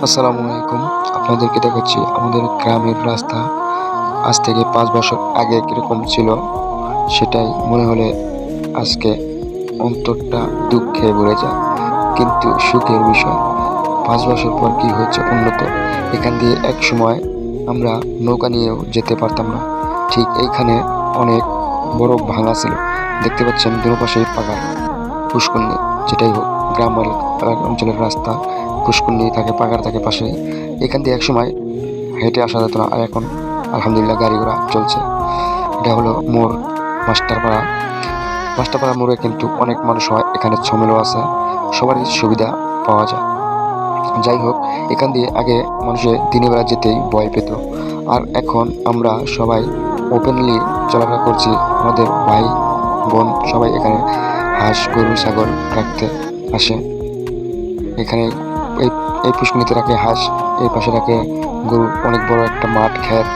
আসসালামু আলাইকুম। আপনাদেরকে দেখাচ্ছি আমাদের গ্রামের রাস্তা আজ থেকে ৫ বছর আগে কিরকম ছিল, সেটাই মনে হলে আজকে অন্তরটা দুঃখে ভরে যায়। কিন্তু সুখের বিষয় ৫ বছর পর কি হয়েছে উন্নত। এখান দিয়ে একসময় আমরা নৌকা নিয়েও যেতে পারতাম না। ঠিক এইখানে অনেক বড় ভাঙা ছিল। দেখতে পাচ্ছেন দুপাশেই পাকা পুষ্করণী। যেটাই হোক, গ্রাম অঞ্চলের রাস্তা পুষ্করণী থাকে, পাকার থাকে পাশে। এখান দিয়ে একসময় হেঁটে আসা যেত না, আর এখন আলহামদুলিল্লাহ গাড়ি ঘোড়া চলছে। এটা হলো মোড়, মাস্টারপাড়া। মাস্টারপাড়া মোড়ে কিন্তু অনেক মানুষ হয়, এখানে ঝমেলো আছে, সবারই সুবিধা পাওয়া যায়। যাই হোক, এখান দিয়ে আগে মানুষের দিনের বেলা যেতেই ভয় পেত, আর এখন আমরা সবাই ওপেনলি চলাফেরা করছি। আমাদের ভাই বোন সবাই এখানে হাঁস গরু ছাগল রাখতে আসে। এখানে এই এই পুষ্করিণীতে রাখে হাঁস, এই পাশে রাখে গরু। অনেক বড় একটা মাঠ, ক্ষেত।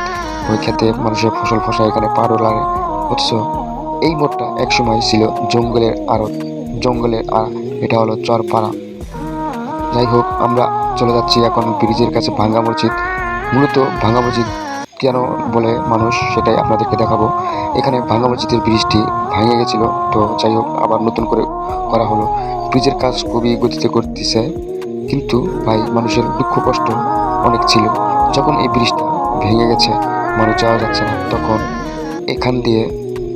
ওই ক্ষেতে মানুষের ফসল ফসায়, এখানে পাড়ও লাগে। অথচ এই মোড়টা একসময় ছিল জঙ্গলের আড়ত, এটা হলো চরপাড়া। যাই হোক, আমরা চলে যাচ্ছি এখন ব্রিজের কাছে, ভাঙ্গা মসজিদ। মূলত ভাঙ্গা মসজিদ কেন বলে মানুষ, সেটাই আপনাদেরকে দেখাবো। এখানে ভাঙ্গা মসজিদের ব্রিজটি ভেঙে গেছিল, তো যাই হোক আবার নতুন করে করা হলো। ব্রিজের কাজ খুবই গতিতে করতেছে, কিন্তু ভাই মানুষের দুঃখ কষ্ট অনেক ছিল। যখন এই ব্রিজটা ভেঙে গেছে, মানুষ যাওয়া যাচ্ছে না, তখন এখান দিয়ে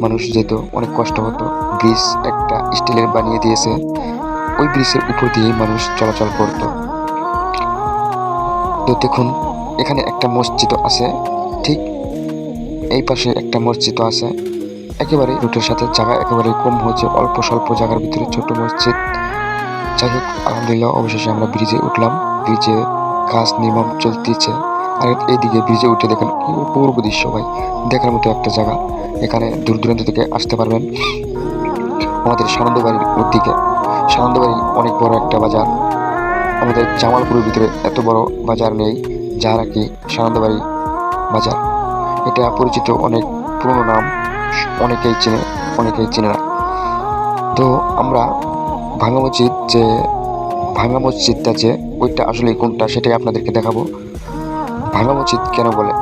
মানুষ যেত, অনেক কষ্ট হতো। ব্রিজ একটা স্টিলের বানিয়ে দিয়েছে, ওই ব্রিজের উপর দিয়ে মানুষ চলাচল করতো। তো দেখুন, এখানে একটা মসজিদ আছে, ঠিক এই পাশে একটা মসজিদ আছে। একেবারে রুটের সাথে জায়গা একেবারে কম হয়েছে, অল্প স্বল্প জায়গার ভিতরে ছোট মসজিদ। যাই হোক, আলহামদুলিল্লাহ অবশেষে আমরা ব্রিজে উঠলাম। ব্রিজে কাজ নির্মাণ চলতেছে, আর এইদিকে ব্রিজে উঠে দেখেন কি অপূর্ব দৃশ্য ভাই, দেখার মতো একটা জায়গা। এখানে দূর দূরান্ত থেকে আসতে পারবেন। আমাদের সানন্দবাড়ির দিকে, সানন্দবাড়ি অনেক বড় একটা বাজার। আমাদের জামালপুরের ভিতরে এত বড় বাজার নেই, যা নাকি সানন্দবাড়ি বাজার। এটা পরিচিত, অনেক পুরনো নাম, অনেকেই চেনে, অনেকেই চেনে না। তো আমরা ভাঙা মসজিদটা যে ওইটা আসলে কোনটা, সেটাই আপনাদেরকে দেখাবো। ভাঙা মসজিদ কেন বলে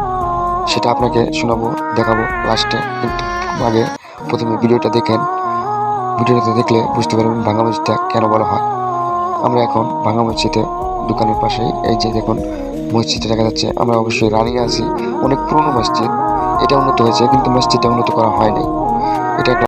সেটা আপনাকে শোনাবো, দেখাবো লাস্টে। কিন্তু আগে প্রথমে ভিডিওটা দেখেন, ভিডিওটা দেখলে বুঝতে পারবেন ভাঙা মসজিদটা কেন বলা হয়। আমরা এখন ভাঙা মসজিদে দোকানের পাশেই, এই যে দেখুন মসজিদটা দেখা যাচ্ছে। আমরা অবশ্যই রানিং আছি, অনেক পুরনো মসজিদ। এটা উন্নত হয়েছে, কিন্তু মসজিদটা উন্নত করা হয়নি। এটা একটা